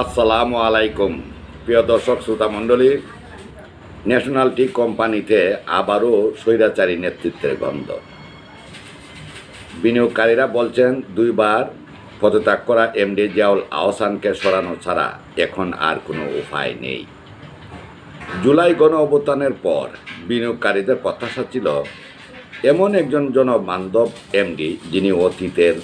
আসসালামু আলাইকুম প্রিয় দর্শক শ্রোতা মণ্ডলী। ন্যাশনাল টি কোম্পানিতে আবারও স্বৈরাচারী নেতৃত্বের গন্ধ। বিনিয়োগকারীরা বলছেন, দুইবার পদত্যাগ করা এমডি জিয়াউল আহসানকে সরানো ছাড়া এখন আর কোনো উপায় নেই। জুলাই গণ অভ্যুত্থানের পর বিনিয়োগকারীদের প্রত্যাশা ছিল এমন একজন জনবান্ধব এমডি যিনি অতীতের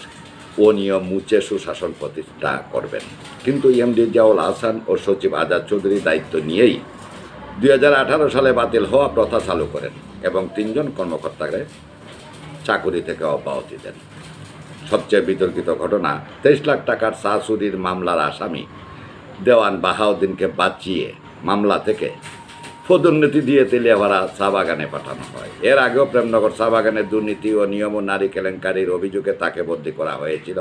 অনিয়ম মুছে সুশাসন প্রতিষ্ঠা করবেন। কিন্তু এমডি জিয়াউল আহসান ও সচিব আজাদ চৌধুরী দায়িত্ব নিয়েই 2018 সালে বাতিল হওয়া প্রথা চালু করেন এবং 3 জন কর্মকর্তাকে চাকুরি থেকে অব্যাহতি দেন। সবচেয়ে বিতর্কিত ঘটনা, 23 লাখ টাকার চা চুরির মামলার আসামি দেওয়ান বাহাউদ্দিনকে বাঁচিয়ে মামলা থেকে পদোন্নতি দিয়ে তেলিয়াপাড়া চা বাগানে পাঠানো হয়। এর আগেও প্রেমনগর চা বাগানের দুর্নীতি ও নিয়ম ও নারী কেলেঙ্কারির অভিযোগে তাকে বদলি করা হয়েছিল।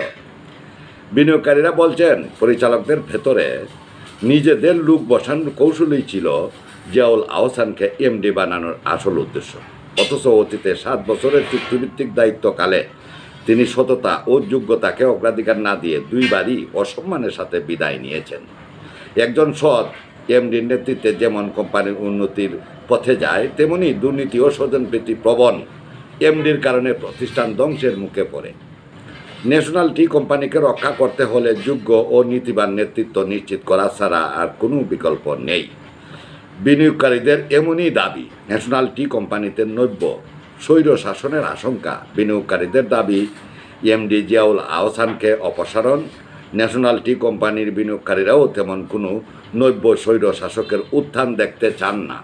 বিনিয়োগকারীরা বলছেন, পরিচালকদের ভেতরে নিজেদের লোক বসানোর কৌশলই ছিল জিয়াউল আহসানকে এমডি বানানোর আসল উদ্দেশ্য। অথচ অতীতে 7 বছরের চুক্তিভিত্তিক দায়িত্বকালে তিনি সততা ও যোগ্যতাকে অগ্রাধিকার না দিয়ে দুইবারই অসম্মানের সাথে বিদায় নিয়েছেন। একজন সৎ এমডির নেতৃত্বে যেমন কোম্পানির উন্নতির পথে যায়, তেমনি দুর্নীতি ও স্বজনপ্রীতি প্রবণ এমডির কারণে প্রতিষ্ঠান ধ্বংসের মুখে পড়ে। ন্যাশনাল টি কোম্পানিকে রক্ষা করতে হলে যোগ্য ও নীতিবান নেতৃত্ব নিশ্চিত করা ছাড়া আর কোনো বিকল্প নেই। বিনিয়োগকারীদের এমনই দাবি। ন্যাশনাল টি কোম্পানিতে নব্য স্বৈর শাসনের আশঙ্কা। বিনিয়োগকারীদের দাবি, এমডি জিয়াউল আহসানকে অপসারণ। ন্যাশনাল টি কোম্পানির বিনিয়োগকারীরাও তেমন কোনো নব্য স্বৈর শাসকের উত্থান দেখতে চান না।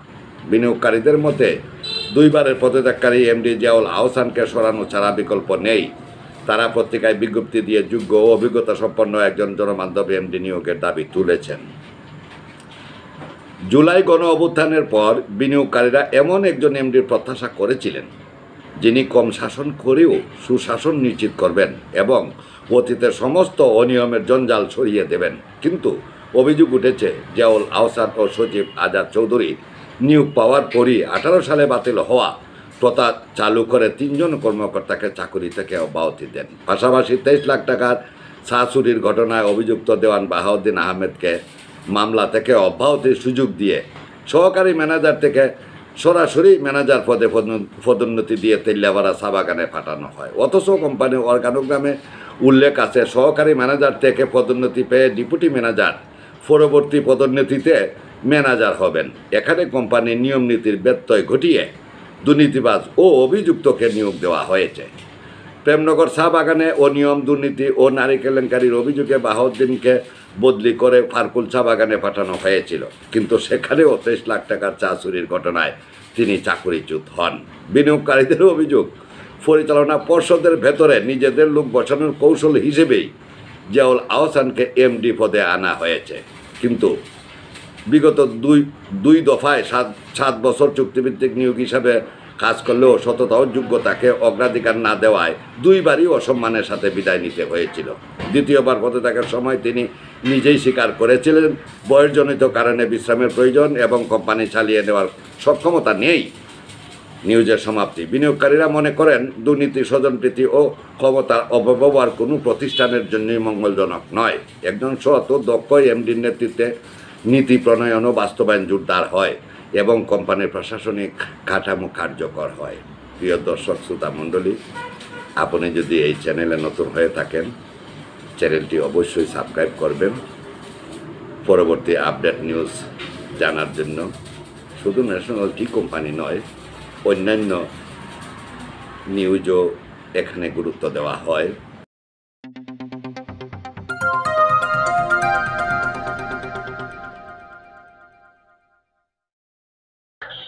বিনিয়োগকারীদের মতে, দুইবারের পদত্যাগকারী এমডি জিয়াউল আহসানকে সরানো ছাড়া বিকল্প নেই। তারা পত্রিকায় বিজ্ঞপ্তি দিয়ে যোগ্য ও অভিজ্ঞতা সম্পন্ন একজন জনবান্ধব এমডি নিয়োগের দাবি তুলেছেন। জুলাই গণ অভ্যুত্থানের পর বিনিয়োগকারীরা এমন একজন এমডির প্রত্যাশা করেছিলেন যিনি কম শাসন করেও সুশাসন নিশ্চিত করবেন এবং অতীতের সমস্ত অনিয়মের জঞ্জাল সরিয়ে দেবেন। কিন্তু অভিযোগ উঠেছে, জিয়াউল আহসান ও সচিব আজাদ চৌধুরী নিয়োগ পাওয়ার পরই 18 সালে বাতিল হওয়া প্রথা চালু করে 3 জন কর্মকর্তাকে চাকরি থেকে অব্যাহতি দেন। পাশাপাশি 23 লাখ টাকার চা চুরির ঘটনায় অভিযুক্ত দেওয়ান বাহাউদ্দিন আহমেদকে মামলা থেকে অব্যাহতির সুযোগ দিয়ে সহকারী ম্যানেজার থেকে সরাসরি ম্যানেজার পদে পদোন্নতি দিয়ে তেলিয়াপাড়া চা বাগানে পাঠানো হয়। অথচ কোম্পানির অর্গানোগ্রামে উল্লেখ আছে, সহকারী ম্যানেজার থেকে পদোন্নতি পেয়ে ডেপুটি ম্যানেজার পরবর্তী পদোন্নতিতে ম্যানেজার হবেন। এখানে কোম্পানির নিয়ম নীতির ব্যত্যয় ঘটিয়ে দুর্নীতিবাজ ও অভিযুক্তকে নিয়োগ দেওয়া হয়েছে। প্রেমনগর চা বাগানে অনিয়ম, দুর্নীতি ও নারী কেলেঙ্কারির অভিযোগে বাহাউদ্দিনকে বদলি করে ফারকুল চা বাগানে পাঠানো হয়েছিল, কিন্তু সেখানেও 23 লাখ টাকার চা চুরির ঘটনায় তিনি চাকরিচ্যুত হন। বিনিয়োগকারীদের অভিযোগ, পরিচালনা পর্ষদের ভেতরে নিজেদের লোক বসানোর কৌশল হিসেবেই জিয়াউল আহসানকে এমডি পদে আনা হয়েছে। কিন্তু বিগত দুই দফায় 7 বছর চুক্তিভিত্তিক নিয়োগ হিসাবে কাজ করলেও সততা ও যোগ্যতাকে অগ্রাধিকার না দেওয়ায় দুইবারই অসম্মানের সাথে বিদায় নিতে হয়েছিল। দ্বিতীয়বার পদত্যাগের সময় তিনি নিজেই স্বীকার করেছিলেন, বয়সজনিত কারণে বিশ্রামের প্রয়োজন এবং কোম্পানি চালিয়ে নেওয়ার সক্ষমতা নেই। নিউজের সমাপ্তি। বিনিয়োগকারীরা মনে করেন, দুর্নীতি, স্বজনপ্রীতি ও ক্ষমতার অপব্যবহার কোনো প্রতিষ্ঠানের জন্যই মঙ্গলজনক নয়। একজন সৎ ও দক্ষ এমডির নেতৃত্বে নীতি প্রণয়ন ও বাস্তবায়ন জোরদার হয় এবং কোম্পানির প্রশাসনিক কাঠামো কার্যকর হয়। প্রিয় দর্শক শ্রোতা মণ্ডলী, আপনি যদি এই চ্যানেলে নতুন হয়ে থাকেন, চ্যানেলটি অবশ্যই সাবস্ক্রাইব করবেন পরবর্তী আপডেট নিউজ জানার জন্য। শুধু ন্যাশনাল টি কোম্পানি নয়, অন্যান্য নিউজও এখানে গুরুত্ব দেওয়া হয়।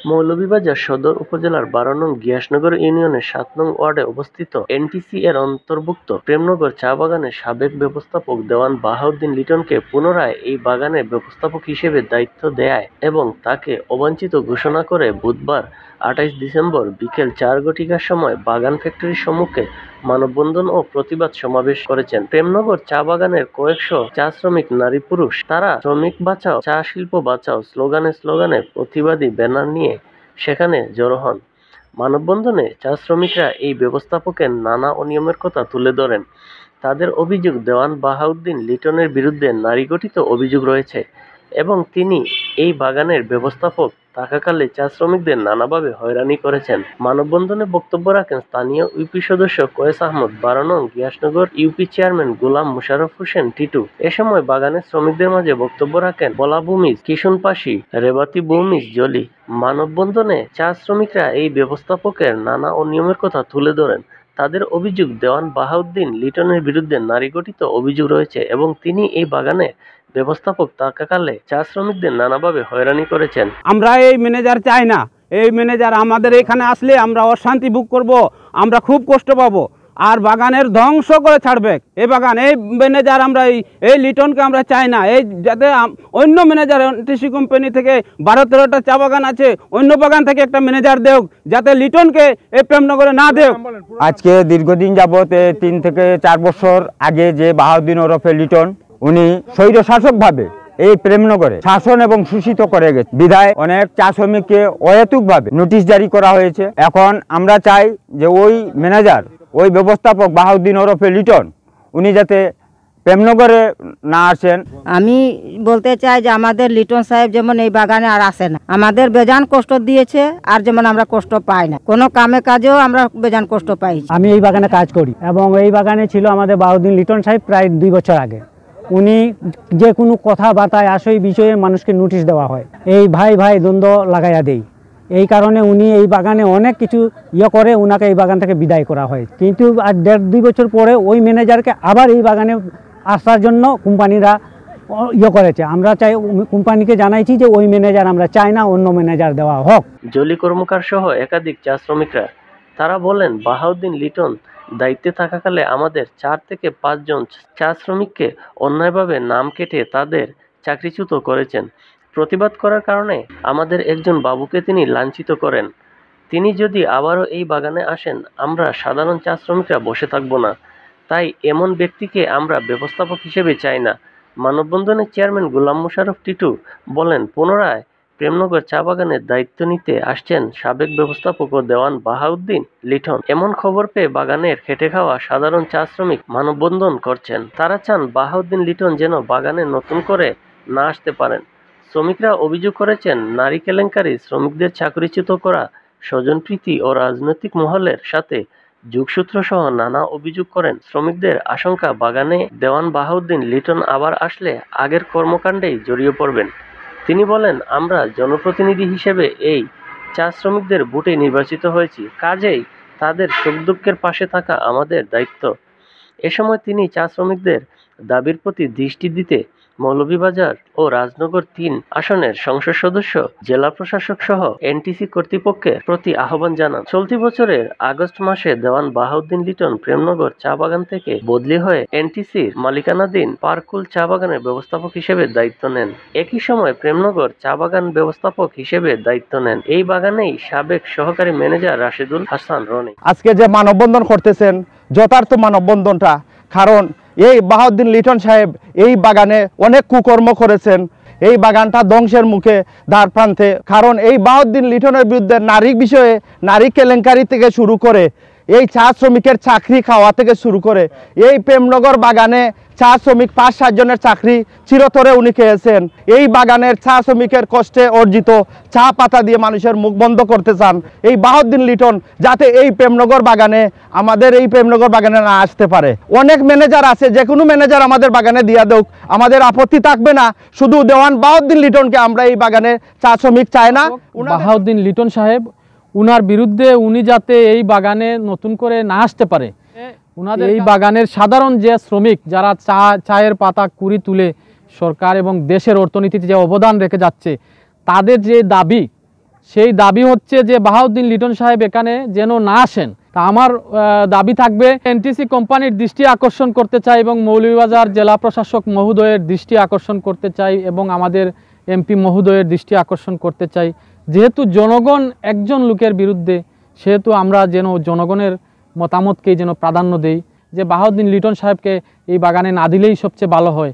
মৌলভীবাজার সদর উপজেলার 12 নং গিয়াসনগর ইউনিয়নের 7 নং ওয়ার্ডে অবস্থিত এনটিসি এর অন্তর্ভুক্ত প্রেমনগর চা বাগানের সাবেক ব্যবস্থাপক দেওয়ান বাহাউদ্দিন লিটনকে পুনরায় এই বাগানের ব্যবস্থাপক হিসেবে দায়িত্ব দেয় এবং তাকে অবাঞ্ছিত ঘোষণা করে বুধবার 28 ডিসেম্বর বিকেল 4 ঘটিকার সময় বাগান ফ্যাক্টরির সম্মুখে মানববন্ধন ও প্রতিবাদ সমাবেশ করেছেন। প্রেমনগর চা বাগানের কয়েকশো চা শ্রমিক নারী পুরুষ তারা শ্রমিক বাঁচাও, চা শিল্প বাঁচাও স্লোগানে প্রতিবাদী ব্যানার নিয়ে সেখানে জড়ো হন। মানববন্ধনে চা শ্রমিকরা এই ব্যবস্থাপকের নানা অনিয়মের কথা তুলে ধরেন। তাদের অভিযোগ দেওয়ান বাহাউদ্দিন লিটনের বিরুদ্ধে নারী গঠিত অভিযোগ রয়েছে এবং তিনি এই বাগানের ব্যবস্থাপক থাকাকালে চা শ্রমিকদের নানাভাবে হয়রানি করেছেন। মানববন্ধনে বক্তব্য রাখেন স্থানীয় ইউপি সদস্য কয়েস আহমদ, 12 নং গিয়াসনগর ইউপি চেয়ারম্যান গোলাম মোশাররফ হোসেন টিটু। এ সময় বাগানের শ্রমিকদের মাঝে বক্তব্য রাখেন বলা ভূমিজ, কিশুন পাশি, রেবাতি ভূমিজ জলি। মানববন্ধনে চা শ্রমিকরা এই ব্যবস্থাপকের নানা অনিয়মের কথা তুলে ধরেন। তাদের অভিযোগ দেওয়ান বাহাউদ্দিন লিটনের বিরুদ্ধে নারী গঠিত অভিযোগ রয়েছে এবং তিনি এই বাগানে ব্যবস্থাপক থাকাকালে চা শ্রমিকদের নানাভাবে হয়রানি করেছেন। আমরা এই ম্যানেজার চাই না। এই ম্যানেজার আমাদের এখানে আসলে আমরা অশান্তি ভোগ করব, আমরা খুব কষ্ট পাবো, আর বাগানের ধ্বংস করে ছাড়বে এই বাগান। এই ম্যানেজার আমরা এই লিটনকে আমরা চাই না। এই যাতে অন্য ম্যানেজার এনটিসি কোম্পানি থেকে 12-13টা চা বাগান আছে, অন্য বাগান থেকে একটা ম্যানেজার দেওক, যাতে লিটনকে এই প্রেমনগরে না দেওক। আজকে দীর্ঘদিন যাবত 3 থেকে 4 বছর আগে যে বাহাউদ্দিন ওরফে লিটন, উনি স্বৈরশাসকভাবে এই প্রেমনগরে শাসন এবং শোষিত করে গেছে। বিধায় অনেক চা শ্রমিককে অহেতুকভাবে নোটিশ জারি করা হয়েছে। এখন আমরা চাই যে ওই ম্যানেজার, ওই ব্যবস্থাপক বাহাউদ্দিন ওরফে লিটন, উনি যাতে প্রেমনগরে না আসেন। আমি বলতে চাই যে আমাদের লিটন সাহেব যেমন এই বাগানে আর আসে না, আমাদের বেজান কষ্ট দিয়েছে, আর যেমন আমরা কষ্ট পাই না, কোনো কামে কাজেও আমরা বেজান কষ্ট পাই। আমি এই বাগানে কাজ করি এবং এই বাগানে ছিল আমাদের বাহাউদ্দিন লিটন সাহেব প্রায় 2 বছর আগে। উনি যে কোনো কথাবার্তায় আসে এই বিষয়ে মানুষকে নোটিশ দেওয়া হয়, এই ভাই ভাই দ্বন্দ্ব লাগাইয়া দেই। এই কারণে উনি এই বাগানে অনেক কিছু করে ওনাকে এই বাগান থেকে বিদায় করা হয়। কিন্তু আর 1.5-2 বছর পরে ওই ম্যানেজারকে আবার এই বাগানে আসার জন্য কোম্পানিরা করেছে। আমরা চাই, কোম্পানিকে জানাইছি যে ওই ম্যানেজার আমরা চাই না, অন্য ম্যানেজার দেওয়া হোক। জলি কর্মকার সহ একাধিক চা শ্রমিকরা তারা বলেন, বাহাউদ্দিন লিটন দায়িত্বে থাকাকালে আমাদের 4 থেকে 5 জন চা শ্রমিককে অন্যায়ভাবে নাম কেটে তাদের চাকরিচ্যুত করেছেন। প্রতিবাদ করার কারণে আমাদের একজন বাবুকে তিনি লাঞ্ছিত করেন। তিনি যদি আবারও এই বাগানে আসেন, আমরা সাধারণ চা শ্রমিকরা বসে থাকবো না। তাই এমন ব্যক্তিকে আমরা ব্যবস্থাপক হিসেবে চাই না। মানববন্ধনে চেয়ারম্যান গোলাম মোশাররফ টিটু বলেন, পুনরায় প্রেমনগর চা বাগানের দায়িত্ব নিতে আসছেন সাবেক ব্যবস্থাপক ও দেওয়ান বাহাউদ্দিন লিটন। এমন খবর পেয়ে বাগানের খেটে খাওয়া সাধারণ চা শ্রমিক মানববন্ধন করছেন। তারা চান বাহাউদ্দিন লিটন যেন বাগানে নতুন করে না আসতে পারেন। শ্রমিকরা অভিযোগ করেছেন, নারী কেলেঙ্কারি, শ্রমিকদের চাকরিচ্যুত করা, স্বজনপ্রীতি ও রাজনৈতিক মহলের সাথে যোগসূত্র সহ নানা অভিযোগ করেন। শ্রমিকদের আশঙ্কা, বাগানে দেওয়ান বাহাউদ্দিন লিটন আবার আসলে আগের কর্মকাণ্ডেই জড়িয়ে পড়বেন। তিনি বলেন, আমরা জনপ্রতিনিধি হিসেবে এই চা শ্রমিকদের ভোটে নির্বাচিত হয়েছি, কাজেই তাদের সুখ দুঃখের পাশে থাকা আমাদের দায়িত্ব। এ সময় তিনি চা শ্রমিকদের দাবির প্রতি দৃষ্টি দিতে মৌলভীবাজার ও রাজনগর 3 আসনের সংসদ সদস্য, জেলা প্রশাসক সহ এনটিসি কর্তৃপক্ষের প্রতি আহ্বান জানান। চলতি বছরের আগস্ট মাসে দেওয়ান বাহাউদ্দিন লিটন প্রেমনগর চা বাগান থেকে বদলি হয়ে এনটিসির মালিকানাধীন পার্কুল চা বাগানের ব্যবস্থাপক হিসেবে দায়িত্ব নেন। একই সময় প্রেমনগর চা বাগান ব্যবস্থাপক হিসেবে দায়িত্ব নেন এই বাগানেই সাবেক সহকারী ম্যানেজার রাশেদুল হাসান রনি। আজকে যে মানববন্ধন করতেছেন, যথার্থ মানববন্ধনটা, কারণ এই বাহাউদ্দিন লিটন সাহেব এই বাগানে অনেক কুকর্ম করেছেন, এই বাগানটা ধ্বংসের মুখে দ্বার প্রান্তে। কারণ এই বাহাউদ্দিন লিটনের বিরুদ্ধে নারী বিষয়ে, নারী কেলেঙ্কারি থেকে শুরু করে, এই চা শ্রমিকের চাকরি খাওয়া থেকে শুরু করে, এই প্রেমনগর বাগানে চা শ্রমিক 5-7 জনের চাকরি চিরতরে উনি খেয়েছেন। এই বাগানের চা শ্রমিকের কষ্টে অর্জিত চা পাতা দিয়ে মানুষের মুখ বন্ধ করতে চান এই বাহাউদ্দিন লিটন, যাতে এই প্রেমনগর বাগানে, আমাদের এই প্রেমনগর বাগানে না আসতে পারে। অনেক ম্যানেজার আছে, যে কোনো ম্যানেজার আমাদের বাগানে দিয়া দেওক, আমাদের আপত্তি থাকবে না। শুধু দেওয়ান বাহাউদ্দিন লিটনকে আমরা এই বাগানে চা শ্রমিক চাই না। বাহাউদ্দিন লিটন সাহেব, উনার বিরুদ্ধে উনি যাতে এই বাগানে নতুন করে না আসতে পারে। এই বাগানের সাধারণ যে শ্রমিক যারা চায়ের পাতা কুড়ি তুলে সরকার এবং দেশের অর্থনীতিতে যে অবদান রেখে যাচ্ছে, তাদের যে দাবি, সেই দাবি হচ্ছে যে বাহাউদ্দিন লিটন সাহেব এখানে যেন না আসেন। তা আমার দাবি থাকবে, এনটিসি কোম্পানির দৃষ্টি আকর্ষণ করতে চাই এবং মৌলভীবাজার জেলা প্রশাসক মহোদয়ের দৃষ্টি আকর্ষণ করতে চাই এবং আমাদের এমপি মহোদয়ের দৃষ্টি আকর্ষণ করতে চাই। যেহেতু জনগণ একজন লোকের বিরুদ্ধে, সেহেতু আমরা যেন জনগণের মতামতকেই যেন প্রাধান্য দেই, যে বাহাউদ্দিন লিটন সাহেবকে এই বাগানে না দিলেই সবচেয়ে ভালো হয়।